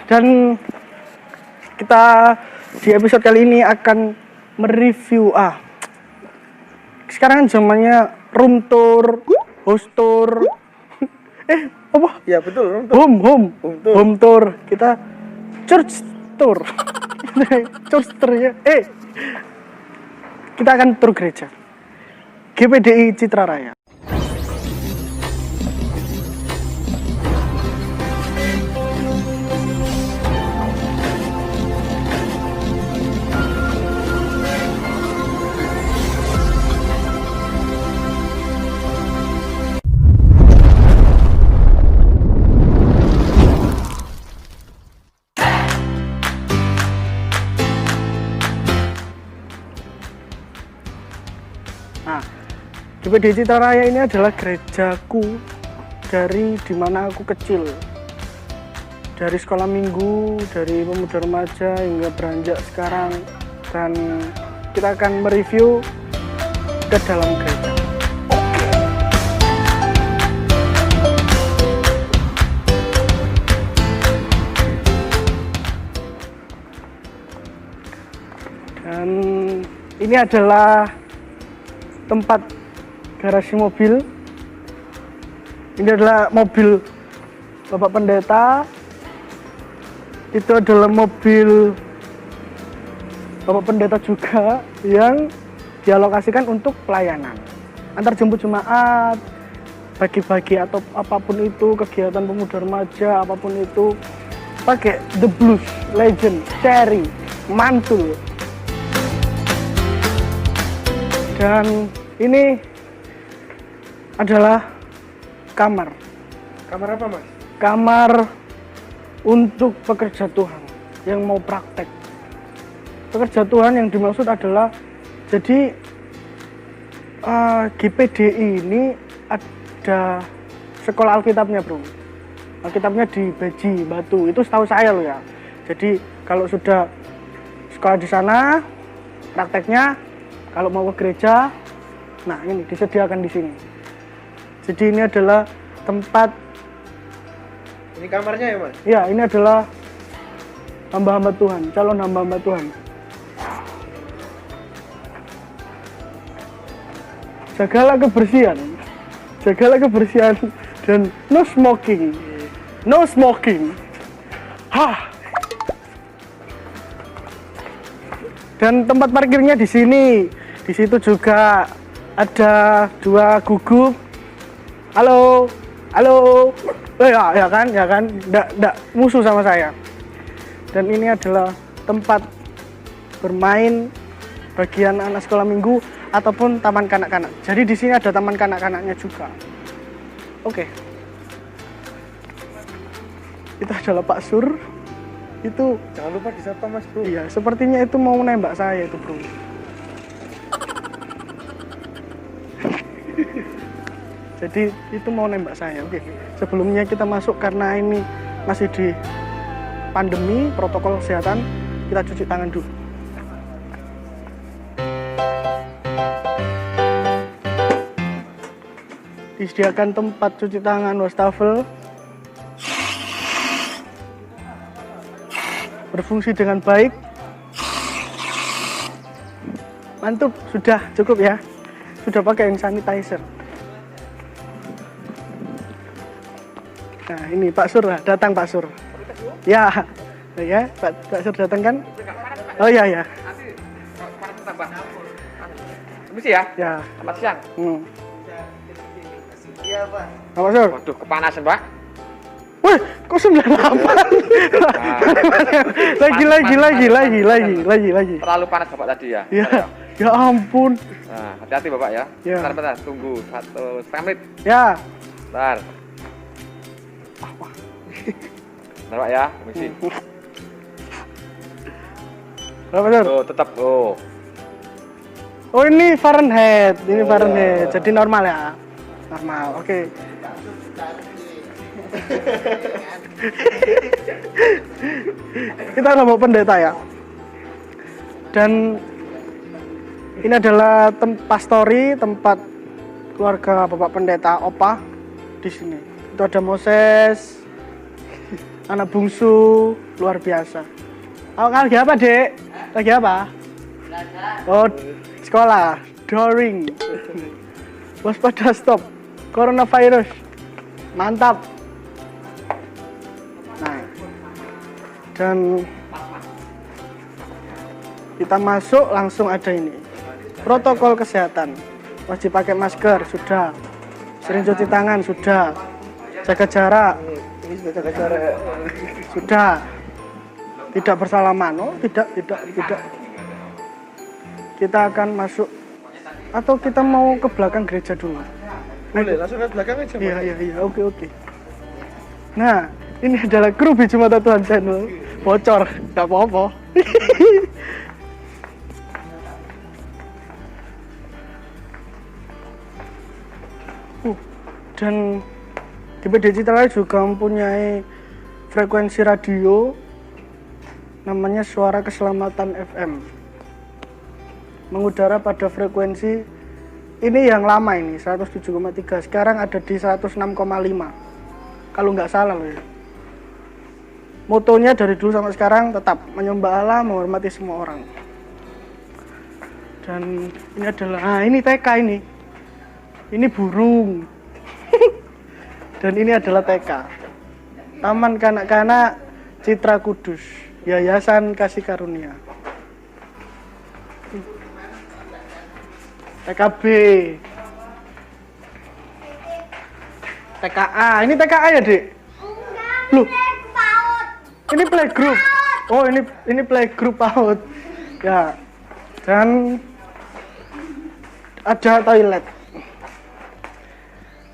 Dan kita di episode kali ini akan mereview sekarang kan zamannya room tour, house tour. Apa? Ya betul, Home tour. Kita church tour. Church tour ya. Kita akan tur gereja. GPDI Citra Raya. Nah, GPDI Citra Raya ini adalah gerejaku dari dimana aku kecil. Dari sekolah minggu, dari pemuda remaja hingga beranjak sekarang. Dan kita akan mereview ke dalam gereja. Dan ini adalah tempat garasi mobil. Ini adalah mobil Bapak Pendeta. Itu adalah mobil Bapak Pendeta juga yang dialokasikan untuk pelayanan antar jemput jemaat, bagi-bagi atau apapun itu, kegiatan pemuda remaja apapun itu, pakai The Blues, Legend, Cherry, Mantul. Dan ini adalah kamar. Kamar apa, Mas? Kamar untuk pekerja Tuhan yang mau praktek. Pekerja Tuhan yang dimaksud adalah, jadi GPDI ini ada sekolah Alkitabnya, bro. Alkitabnya di Beji, Batu. Itu setahu saya loh ya. Jadi kalau sudah sekolah di sana, prakteknya kalau mau ke gereja, nah ini disediakan di sini. Jadi ini adalah tempat. Ini kamarnya ya, Mas? Ya, ini adalah hamba-hamba Tuhan, calon hamba-hamba Tuhan. Jagalah kebersihan dan no smoking. Dan tempat parkirnya di sini. Di situ juga ada 2 guguk. Halo. Ya kan, enggak musuh sama saya. Dan ini adalah tempat bermain bagian anak sekolah minggu ataupun taman kanak-kanak. Jadi di sini ada taman kanak-kanaknya juga. Oke. Itu adalah Pak Sur. Itu jangan lupa disapa, Mas, bro. Iya, sepertinya itu mau nembak saya itu, bro. Jadi itu mau nembak saya. Oke. Sebelumnya kita masuk karena ini masih di pandemi, protokol kesehatan, kita cuci tangan dulu. Disediakan tempat cuci tangan wastafel. Berfungsi dengan baik. Mantap, sudah cukup ya. Sudah pakai hand sanitizer. Nah, ini Pak Sur lah, datang Pak Sur. Ya, Pak Sur datang kan? Oh iya. Nanti kemarin tambah. Permisi ya? Ya. Selamat siang. Iya, Pak. Pak Sur. Waduh, kepanasan, Pak. Wih, kok 98? lagi. Terlalu panas Bapak tadi ya? Ya ampun. Nah, hati-hati Bapak ya. Ya. Bentar, tunggu 1,5 menit. Ya. Bentar. Bentar Pak ya, permisi. Pak Sur. Tuh, tetap. Oh. Oh, ini Fahrenheit. Jadi normal ya. Normal. Oke. Kita sama pendeta ya. Dan ini adalah pastori, tempat keluarga Bapak Pendeta Opa di sini. Itu ada Moses. anak bungsu luar biasa. Lagi apa, Dek? Lagi apa? Oh, sekolah. Daring. Waspada, stop. Coronavirus. Mantap. Nah. Dan kita masuk langsung ada ini. Protokol kesehatan. Wajib pakai masker, sudah. Sering cuci tangan, sudah. Jaga jarak. Ini sudah jaga jarak. Sudah. Tidak bersalaman. Oh, tidak. Kita akan masuk atau kita mau ke belakang gereja dulu. Boleh, langsung ke belakang aja, Mas. Iya, oke. Nah, ini adalah kru Biji Mata Tuhan channel. Bocor, nggak apa-apa. Dan GPD Citra juga mempunyai frekuensi radio namanya Suara Keselamatan FM. Mengudara pada frekuensi ini yang lama ini 107,3. Sekarang ada di 106,5. Kalau nggak salah loh ya. Motonya dari dulu sampai sekarang tetap menyembah Allah, menghormati semua orang. Dan ini adalah, ini TK ini. Ini burung. Dan ini adalah TK. Taman Kanak-kanak Citra Kudus, Yayasan Kasih Karunia. TKB. TKA. Ini TKA ya, Dek? Loh. Ini playgroup. Oh, ini playgroup PAUD. Ya. Dan ada toilet.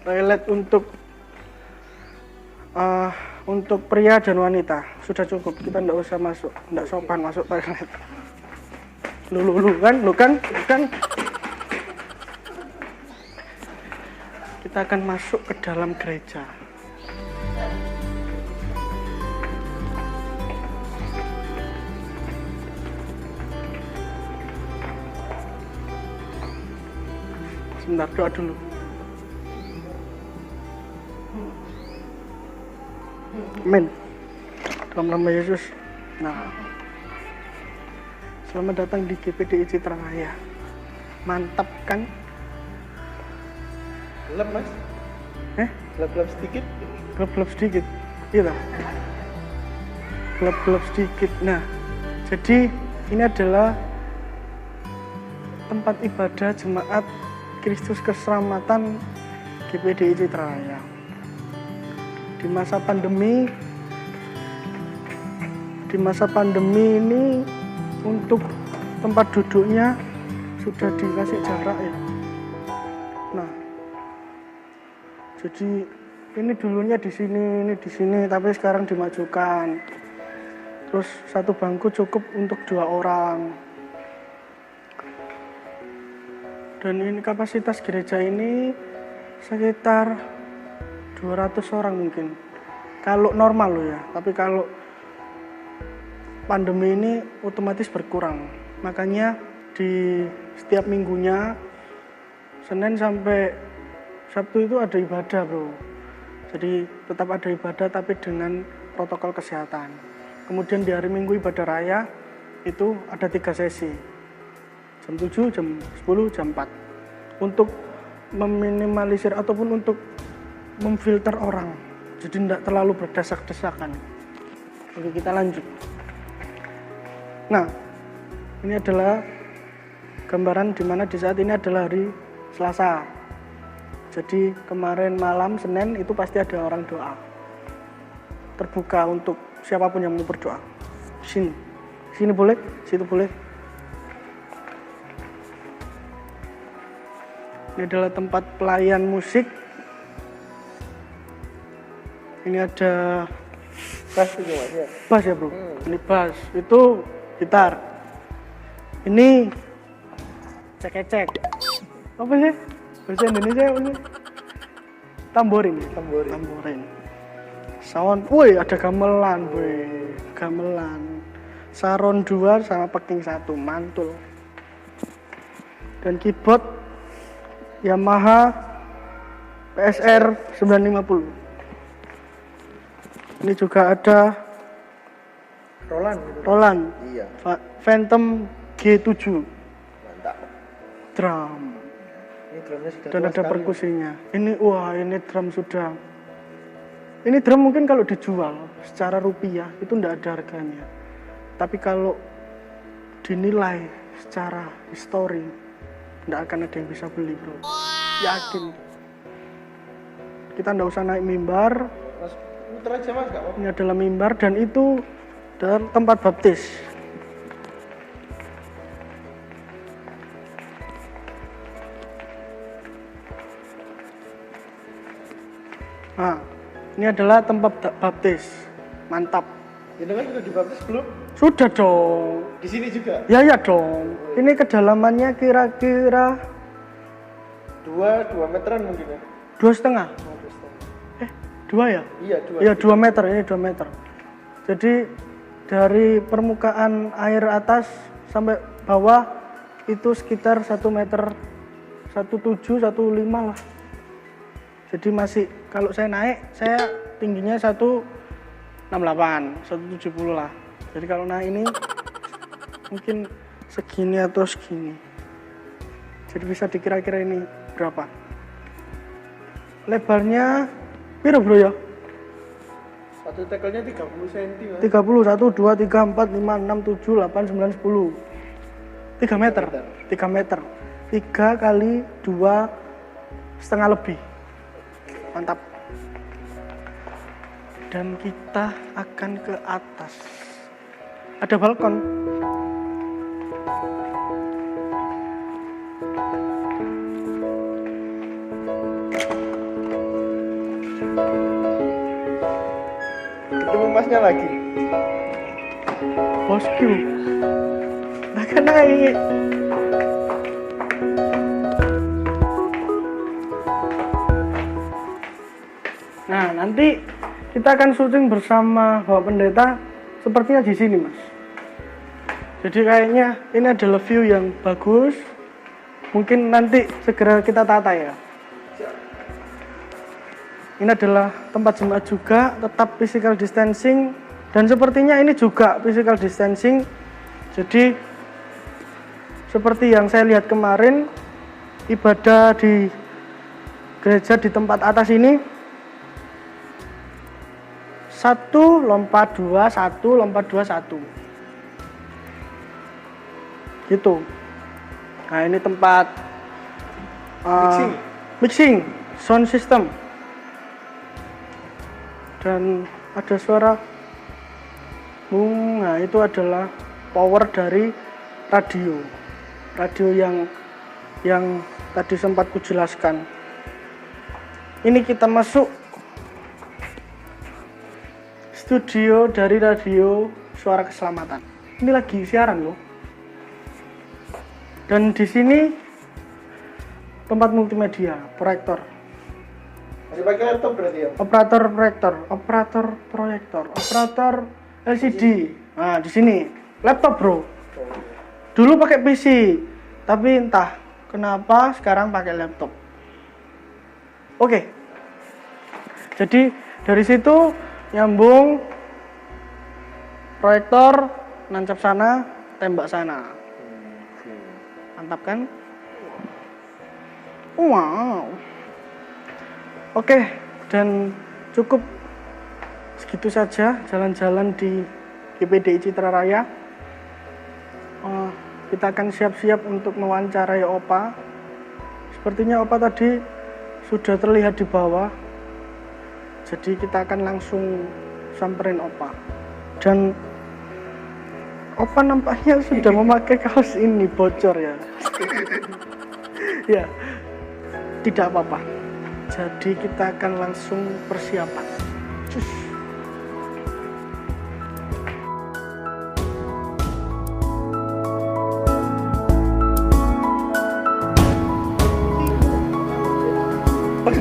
Toilet untuk pria dan wanita. Sudah cukup. Kita enggak usah masuk. Enggak sopan masuk toilet. Lu kan. Kita akan masuk ke dalam gereja. Sebentar, doa dulu. Amin. Dalam nama Yesus. Nah, selamat datang di GPDI Citra Raya. Mantap kan? Gelap, Mas. Gelap-gelap sedikit. Gelap-gelap sedikit. Iya. Gelap-gelap sedikit. Nah, jadi ini adalah tempat ibadah jemaat Kristus Keselamatan GPDI Citra Raya. Di masa pandemi ini untuk tempat duduknya sudah dikasih jarak ya. Nah, jadi ini dulunya di sini, tapi sekarang dimajukan. Terus satu bangku cukup untuk 2 orang. Dan ini kapasitas gereja ini sekitar 200 orang mungkin. Kalau normal loh ya, tapi kalau pandemi ini otomatis berkurang. Makanya di setiap minggunya Senin sampai Sabtu itu ada ibadah, Bro. Jadi tetap ada ibadah tapi dengan protokol kesehatan. Kemudian di hari Minggu ibadah raya itu ada 3 sesi. Jam 7, jam 10, jam 4. Untuk meminimalisir ataupun untuk memfilter orang. Jadi tidak terlalu berdesak-desakan. Oke, kita lanjut. Nah, ini adalah gambaran di mana di saat ini adalah hari Selasa. Jadi kemarin malam Senin itu pasti ada orang doa. Terbuka untuk siapapun yang mau berdoa. Sini boleh, situ boleh. Ini adalah tempat pelayan musik. Ini ada Bass juga, Mas ya. bass ya, Bro. Ini bass, itu gitar. Ini cek-cek. Apa sih? Bahasa Indonesia apa sih? Tamborin. Sound, woi ada gamelan, woi. Gamelan. Saron 2 sama pecking 1, mantul. Dan keyboard Yamaha PSR 950. Ini juga ada Roland gitu. Roland Iya, Phantom G7 mantap. drum Ini drumnya sudah dan tua ada sekali. perkusinya. Ini wah, ini drum sudah. Ini drum mungkin kalau dijual secara rupiah itu enggak ada harganya. Tapi kalau dinilai secara histori enggak akan ada yang bisa beli, bro. Yakin. Kita enggak usah naik mimbar. Mas, muter aja mas, gak apa-apa. Ini adalah mimbar dan itu dan tempat baptis. Nah, ini adalah tempat baptis. Mantap. Ini kan sudah dibaptis belum? Sudah dong. Di sini juga. Ya ya dong. Ini kedalamannya kira-kira 2 meteran mungkin ya. 2,5. 2 ya? Iya, 2. Iya 2 meter, ini 2 meter. Jadi dari permukaan air atas sampai bawah itu sekitar 1 meter 17, 15 lah. Jadi masih kalau saya naik saya tingginya 168, 170 lah. Jadi kalau naik ini mungkin segini atau segini. Jadi bisa dikira-kira ini berapa. Lebarnya piro bro ya? Satu tackle-nya 30 cm mas. 30, 1, 2, 3, 4, 5, 6, 7, 8, 9, 10 3 meter 3 meter 3 kali 2,5 lebih. Mantap. Dan kita akan ke atas. Ada balkon. Ketemu masnya lagi. Bosku. Bahkan naik. Nah, nanti kita akan syuting bersama Bapak Pendeta sepertinya di sini, Mas. Jadi kayaknya ini adalah view yang bagus. Mungkin nanti segera kita tata ya. Ini adalah tempat jemaat juga, tetap physical distancing dan sepertinya ini juga physical distancing. Jadi seperti yang saya lihat kemarin ibadah di gereja di tempat atas ini 1 lompat 2 1 lompat 2 1 gitu. Nah ini tempat mixing sound system dan ada suara nah itu adalah power dari radio yang tadi sempat kujelaskan. Ini kita masuk studio dari radio Suara Keselamatan. Ini lagi siaran loh. Dan di sini tempat multimedia, proyektor. Masih pakai laptop berarti ya? Operator proyektor, operator LCD. Nah, di sini laptop, Bro. Dulu pakai PC, tapi entah kenapa sekarang pakai laptop. Oke. Jadi dari situ nyambung proyektor, nancap sana, tembak sana. Mantap kan? Wow. Oke, dan cukup segitu saja jalan-jalan di GPDI Citra Raya. Kita akan siap-siap untuk mewawancarai Opa. Sepertinya Opa tadi sudah terlihat di bawah. Jadi kita akan langsung samperin Opa. Dan Opa nampaknya sudah memakai kaos ini bocor ya. Ya, tidak apa-apa. Jadi kita akan langsung persiapan. Cus.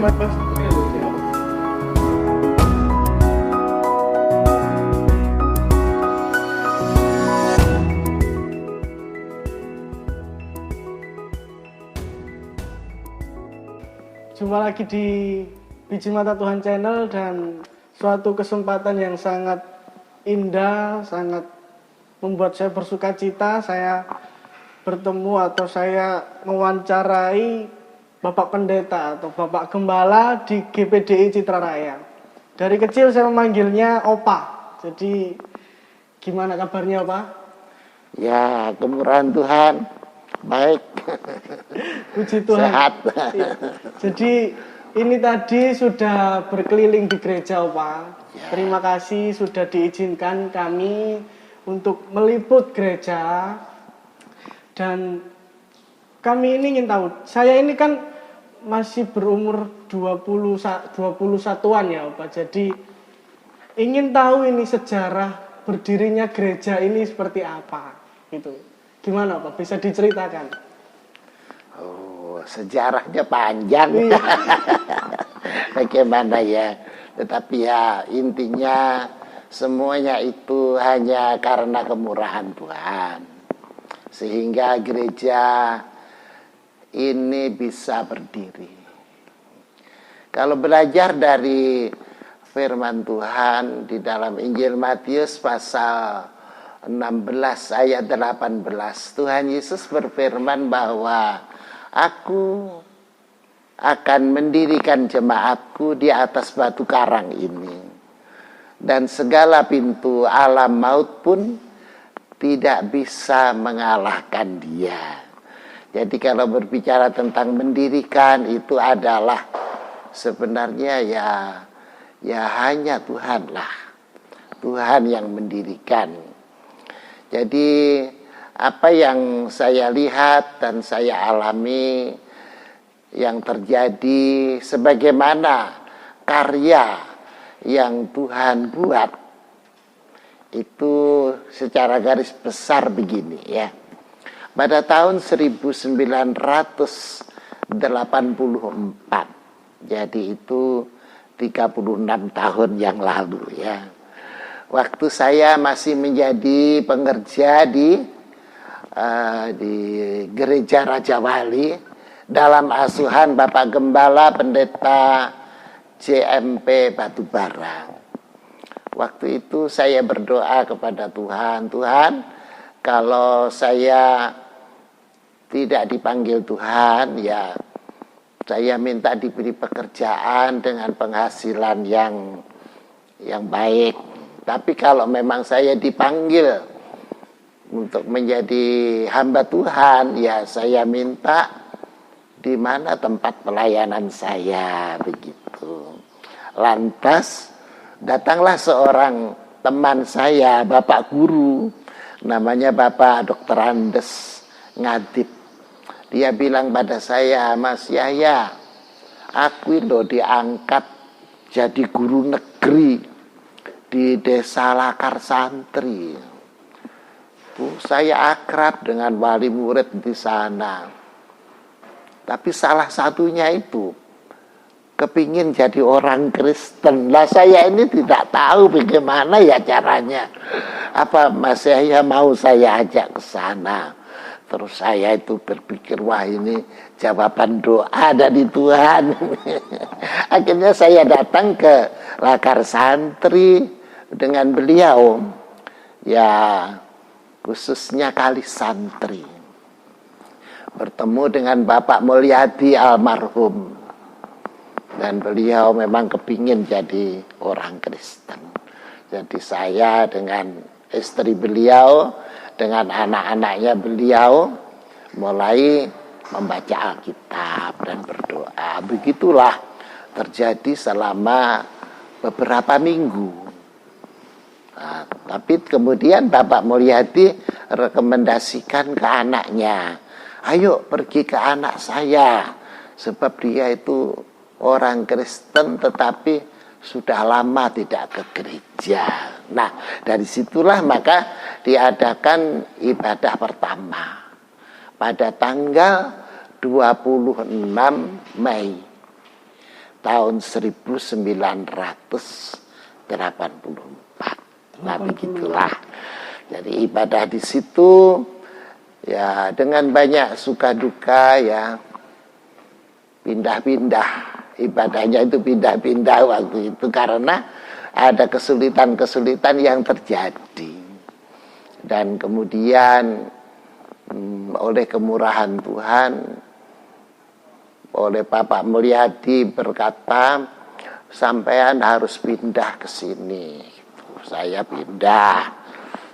Pas. Jumpa lagi di Biji Mata Tuhan Channel dan suatu kesempatan yang sangat indah, sangat membuat saya bersuka cita. Saya bertemu atau saya mewawancarai Bapak Pendeta atau Bapak Gembala di GPDI Citra Raya. Dari kecil saya memanggilnya Opa. Jadi gimana kabarnya Opa? Ya, kemurahan Tuhan baik. Puji Tuhan. Sehat. Ya. Jadi ini tadi sudah berkeliling di gereja Opa. Ya. Terima kasih sudah diizinkan kami untuk meliput gereja. Dan kami ini ingin tahu, saya ini kan masih berumur 21-an ya Opa. Jadi ingin tahu ini sejarah berdirinya gereja ini seperti apa gitu. Gimana Pak? Bisa diceritakan? Oh, sejarahnya panjang. Iya. Bagaimana ya? Tetapi ya intinya semuanya itu hanya karena kemurahan Tuhan. Sehingga gereja ini bisa berdiri. Kalau belajar dari firman Tuhan di dalam Injil Matius pasal 16 ayat 18, Tuhan Yesus berfirman bahwa aku akan mendirikan jemaatku di atas batu karang ini, dan segala pintu alam maut pun tidak bisa mengalahkan dia. Jadi kalau berbicara tentang mendirikan itu adalah sebenarnya ya hanya Tuhanlah, Tuhan yang mendirikan. Jadi apa yang saya lihat dan saya alami yang terjadi sebagaimana karya yang Tuhan buat itu secara garis besar begini ya. Pada tahun 1984, jadi itu 36 tahun yang lalu ya. Waktu saya masih menjadi pengerja di Gereja Raja Wali dalam asuhan Bapak Gembala Pendeta JMP Batubara. Waktu itu saya berdoa kepada Tuhan, Tuhan, kalau saya tidak dipanggil Tuhan, ya saya minta diberi pekerjaan dengan penghasilan yang baik. Tapi kalau memang saya dipanggil untuk menjadi hamba Tuhan, ya saya minta di mana tempat pelayanan saya, begitu. Lantas datanglah seorang teman saya, Bapak Guru, namanya Bapak Dr. Andes Ngadip. Dia bilang pada saya, Mas Yahya, aku loh diangkat jadi guru negeri di Desa Lakar Santri. Saya akrab dengan wali murid di sana. Tapi salah satunya itu kepingin jadi orang Kristen. Lah saya ini tidak tahu bagaimana ya caranya. Apa Mas Yahya mau saya ajak ke sana. Terus saya itu berpikir, wah ini jawaban doa dari Tuhan. Akhirnya saya datang ke Lakar Santri dengan beliau, ya khususnya Kali Santri. Bertemu dengan Bapak Mulyadi almarhum. Dan beliau memang kepingin jadi orang Kristen. Jadi saya dengan istri beliau, dengan anak-anaknya beliau, mulai membaca Alkitab dan berdoa. Begitulah terjadi selama beberapa minggu. Nah, tapi kemudian Bapak Mulyadi rekomendasikan ke anaknya, ayo pergi ke anak saya, sebab dia itu orang Kristen tetapi sudah lama tidak ke gereja. Nah, dari situlah maka diadakan ibadah pertama pada tanggal 26 Mei tahun 1984. Nah, begitulah. Jadi ibadah di situ ya dengan banyak suka duka ya, pindah-pindah. Ibadahnya itu pindah-pindah waktu itu karena ada kesulitan-kesulitan yang terjadi. Dan kemudian oleh kemurahan Tuhan, oleh Bapak Mulyadi berkata, sampean harus pindah ke sini. Saya pindah,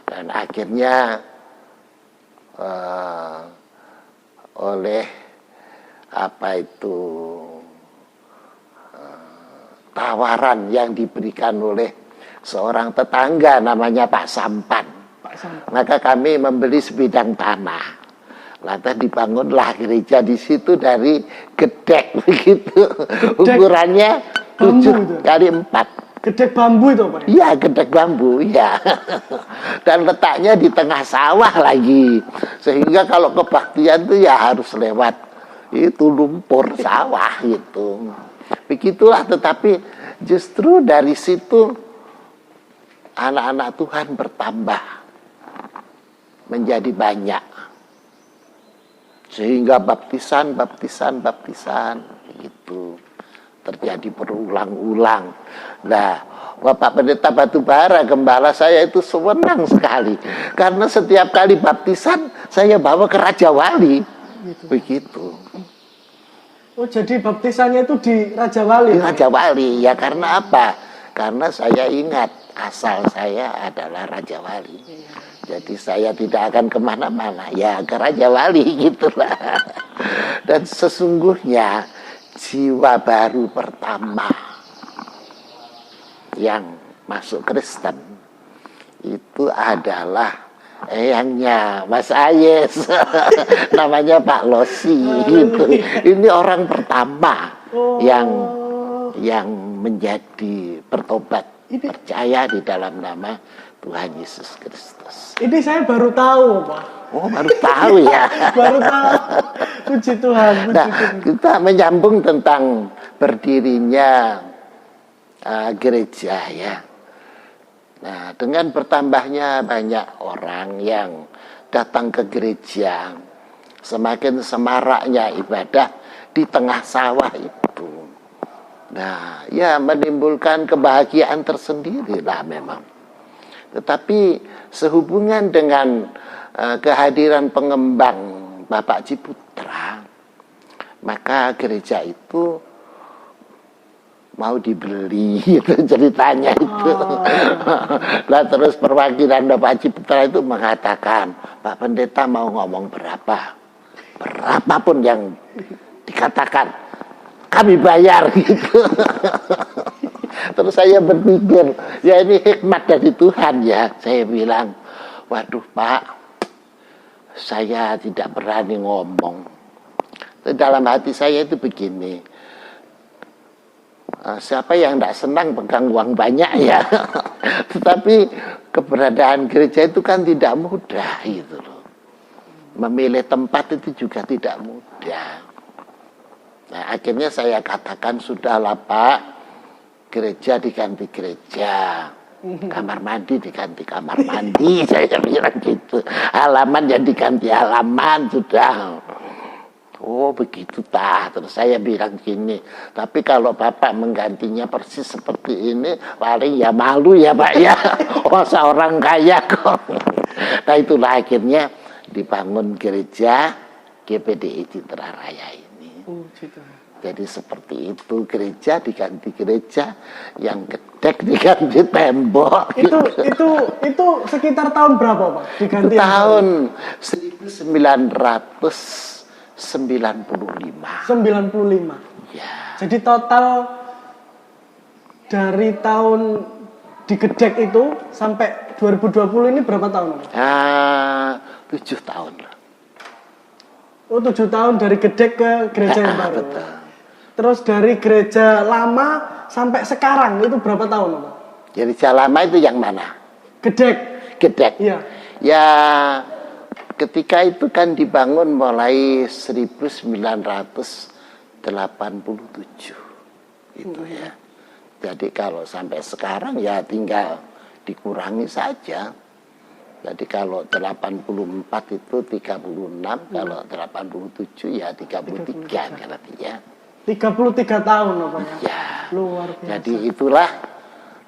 dan akhirnya oleh tawaran yang diberikan oleh seorang tetangga namanya Pak Sampan. Maka kami membeli sebidang tanah. Lantas dibangunlah gereja di situ dari gedek begitu. Ukurannya 7 kali 4. Gedek bambu itu Pak? Iya, gedek bambu, ya. Dan letaknya di tengah sawah lagi. Sehingga kalau kebaktian itu ya harus lewat itu lumpur sawah gitu. Begitulah, tetapi justru dari situ anak-anak Tuhan bertambah menjadi banyak. Sehingga baptisan gitu terjadi berulang-ulang. Nah, Bapak Pendeta Batubara, gembala saya itu senang sekali. Karena setiap kali baptisan saya bawa ke Raja Wali. Begitu. Oh, jadi baptisannya itu di Raja Wali? Di Raja Wali, ya karena apa? Karena saya ingat asal saya adalah Raja Wali. Jadi saya tidak akan kemana-mana, ya ke Raja Wali gitulah. Dan sesungguhnya jiwa baru pertama yang masuk Kristen itu adalah eyangnya Mas Ayes, namanya Pak Losi gitu. Ini orang pertama yang menjadi bertobat, percaya di dalam nama Tuhan Yesus Kristus. Ini saya baru tahu, Pak. Oh, baru tahu ya. Baru tahu. Puji Tuhan. Nah, kita menyambung tentang berdirinya gereja ya. Nah, dengan bertambahnya banyak orang yang datang ke gereja, semakin semaraknya ibadah di tengah sawah itu. Nah, ya menimbulkan kebahagiaan tersendiri lah memang. Tetapi sehubungan dengan kehadiran pengembang Bapak Ciputra, maka gereja itu mau dibeli gitu ceritanya itu. Nah, terus perwakilan Bapak Ciputra itu mengatakan, Pak Pendeta mau ngomong berapapun yang dikatakan kami bayar gitu. Terus saya berpikir, ya ini hikmat dari Tuhan ya. Saya bilang, waduh Pak, saya tidak berani ngomong. Dalam hati saya itu begini, siapa yang tidak senang pegang uang banyak ya. Tetapi keberadaan gereja itu kan tidak mudah gitu loh. Memilih tempat itu juga tidak mudah. Nah, akhirnya saya katakan, sudahlah Pak, gereja diganti gereja, kamar mandi diganti kamar mandi. Saya bilang gitu. Halaman ya diganti halaman, sudah. Oh begitu tah. Terus saya bilang gini, tapi kalau Bapak menggantinya persis seperti ini, paling ya malu ya Pak ya. Oh seorang kaya kok. Nah itulah akhirnya dibangun gereja GPDI Citra Raya ini. Jadi seperti itu, gereja diganti gereja, yang gedek diganti tembok. Itu sekitar tahun berapa Pak? Diganti itu tahun 1995. 95. Ya. Jadi total dari tahun digedek itu sampai 2020 ini berapa tahun? 7 tahun. Oh 7 tahun dari gedek ke gereja yang baru. Betul. Terus dari gereja lama sampai sekarang itu berapa tahun Pak? Gereja lama itu yang mana? Gedek. Gedek. Iya. Ya ketika itu kan dibangun mulai 1987 itu ya. Jadi kalau sampai sekarang ya tinggal dikurangi saja. Jadi kalau 84 itu 36, kalau 87 ya 33 artinya. 33 tahun Pak. Ya. Luar biasa. Jadi itulah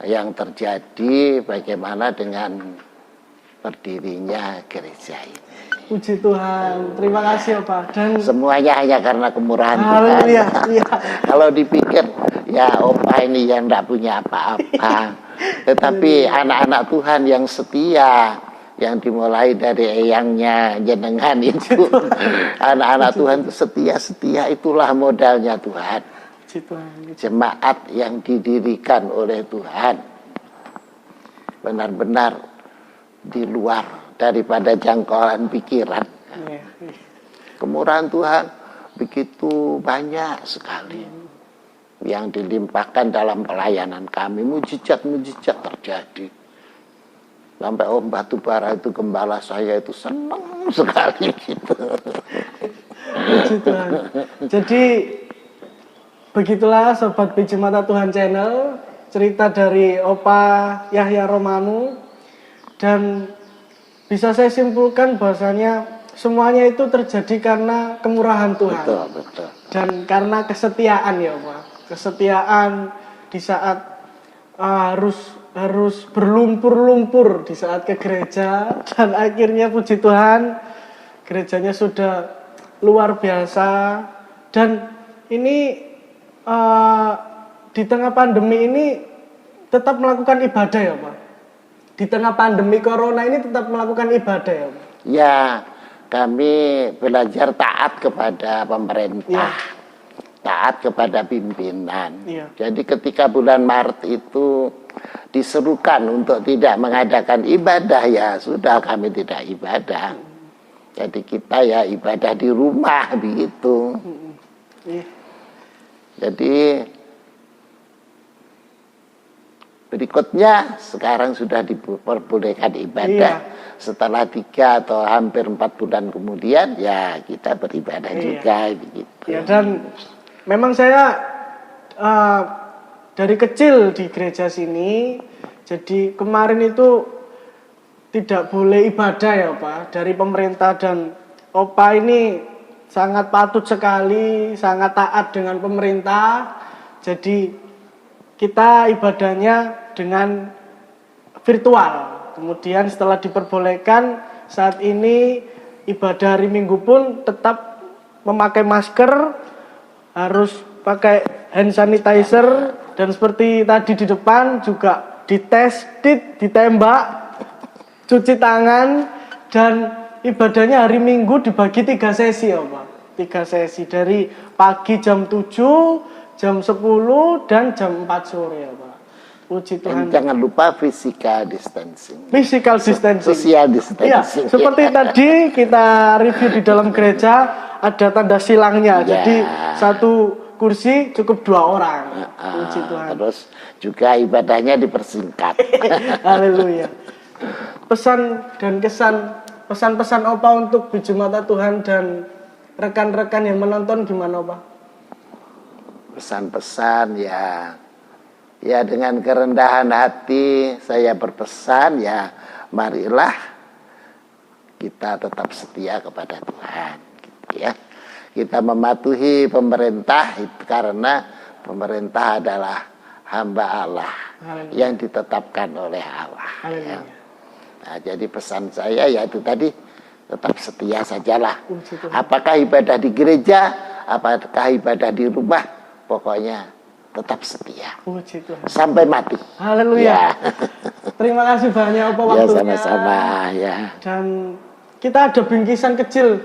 yang terjadi, bagaimana dengan berdirinya gereja ini. Puji Tuhan, terima kasih Opa. Dan Semuanya hanya karena kemurahan Tuhan. haleluya, iya. Kalau dipikir, ya Opa ini yang tidak punya apa-apa. Tetapi anak-anak Tuhan yang setia, yang dimulai dari eyangnya jenengan itu, anak-anak Tuhan itu setia, itulah modalnya Tuhan. Puji Tuhan. Jemaat yang didirikan oleh Tuhan benar-benar di luar daripada jangkauan pikiran. Iya, iya. Kemurahan Tuhan begitu banyak sekali yang dilimpahkan dalam pelayanan kami. Mujizat-mujizat terjadi. Sampai Om Batubara itu, gembala saya itu senang sekali gitu. Puji Tuhan. Jadi begitulah Sobat Biji Mata Tuhan Channel, cerita dari Opa Yahya Romanu. Dan bisa saya simpulkan bahwasanya semuanya itu terjadi karena kemurahan Tuhan. Betul. Dan karena kesetiaan ya Pak. Kesetiaan di saat harus berlumpur-lumpur di saat ke gereja. Dan akhirnya puji Tuhan, gerejanya sudah luar biasa. Dan ini di tengah pandemi ini tetap melakukan ibadah ya Pak. Di tengah pandemi corona ini tetap melakukan ibadah ya Pak. Ya, kami belajar taat kepada pemerintah, taat kepada pimpinan. Iya. Jadi ketika bulan Maret itu diserukan untuk tidak mengadakan ibadah, ya sudah, kami tidak ibadah. Jadi kita ya ibadah di rumah begitu. Iya. Jadi berikutnya sekarang sudah diperbolehkan ibadah. Setelah 3 atau hampir 4 bulan kemudian, ya kita beribadah juga begitu. Ya, dan memang saya dari kecil di gereja sini, jadi kemarin itu tidak boleh ibadah ya Pak dari pemerintah, dan Opa ini sangat patut sekali, sangat taat dengan pemerintah. Jadi kita ibadahnya dengan virtual. Kemudian setelah diperbolehkan, saat ini ibadah hari Minggu pun tetap memakai masker, harus pakai hand sanitizer, dan seperti tadi di depan juga dites, ditembak, cuci tangan, dan ibadahnya hari Minggu dibagi 3 sesi ya Pak. 3 sesi dari pagi jam 7, jam 10, dan jam 4 sore ya Pak. Puji Tuhan. Dan jangan lupa physical distancing. Physical distancing. Social Iya, distancing. seperti tadi kita review di dalam gereja ada tanda silangnya. Jadi satu kursi cukup 2 orang. Puji Tuhan. Terus juga ibadahnya dipersingkat. Haleluya. Pesan dan kesan, pesan-pesan Opa untuk Biji Mata Tuhan dan rekan-rekan yang menonton gimana Opa? Pesan-pesan ya dengan kerendahan hati saya berpesan, ya marilah kita tetap setia kepada Tuhan gitu ya. Kita mematuhi pemerintah itu karena pemerintah adalah hamba Allah. Haleluya. Yang ditetapkan oleh Allah ya. Haleluya. Nah, jadi pesan saya ya itu tadi, tetap setia sajalah. Puji Tuhan. Apakah ibadah di gereja, apakah ibadah di rumah, pokoknya tetap setia Puji Tuhan. sampai mati. Haleluya. Ya. Terima kasih banyak Opa Ya, waktunya. sama-sama ya. Dan kita ada bingkisan kecil.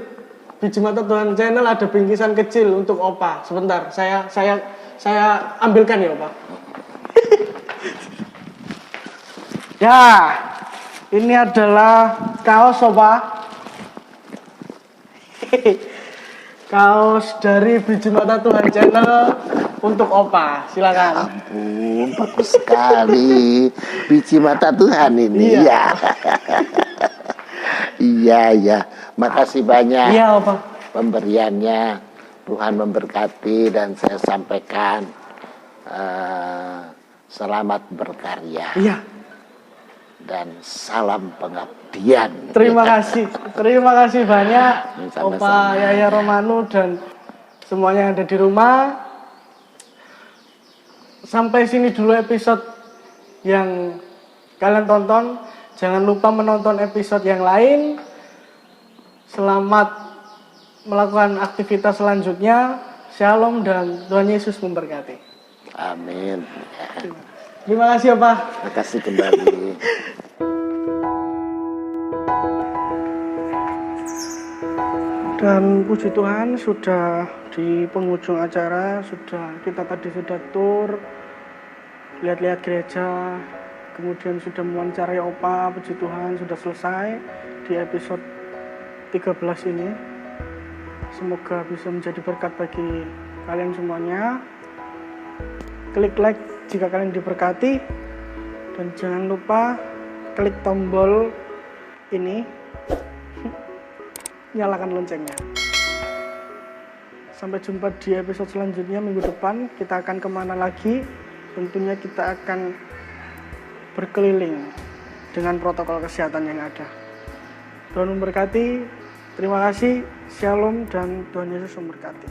Biji Mata Tuhan Channel ada bingkisan kecil untuk Opa. Sebentar, saya ambilkan ya Opa. Ya, ini adalah kaos Opa. Kaos dari Biji Mata Tuhan Channel untuk Opa. Silakan. Ampun, bagus sekali. Biji Mata Tuhan ini. Iya. Iya. Makasih banyak Iya Opa. pemberiannya. Tuhan memberkati, dan saya sampaikan selamat berkarya. Iya. Dan salam pengabdian. Terima kasih banyak Sama-sama. Opa Yahya Romanu dan semuanya yang ada di rumah. Sampai sini dulu episode yang kalian tonton. Jangan lupa menonton episode yang lain. Selamat melakukan aktivitas selanjutnya. Shalom dan Tuhan Yesus memberkati. Amin. Terima kasih ya Pak. Terima kasih kembali. Dan puji Tuhan sudah di penghujung acara, kita tadi sudah tur, lihat-lihat gereja, kemudian sudah mewawancarai Opa, puji Tuhan sudah selesai di episode 13 ini. Semoga bisa menjadi berkat bagi kalian semuanya. Klik like jika kalian diberkati, dan jangan lupa klik tombol ini, nyalakan loncengnya. Sampai jumpa di episode selanjutnya minggu depan. Kita akan kemana lagi? Tentunya kita akan berkeliling dengan protokol kesehatan yang ada. Tuhan memberkati. Terima kasih. Shalom dan Tuhan Yesus memberkati.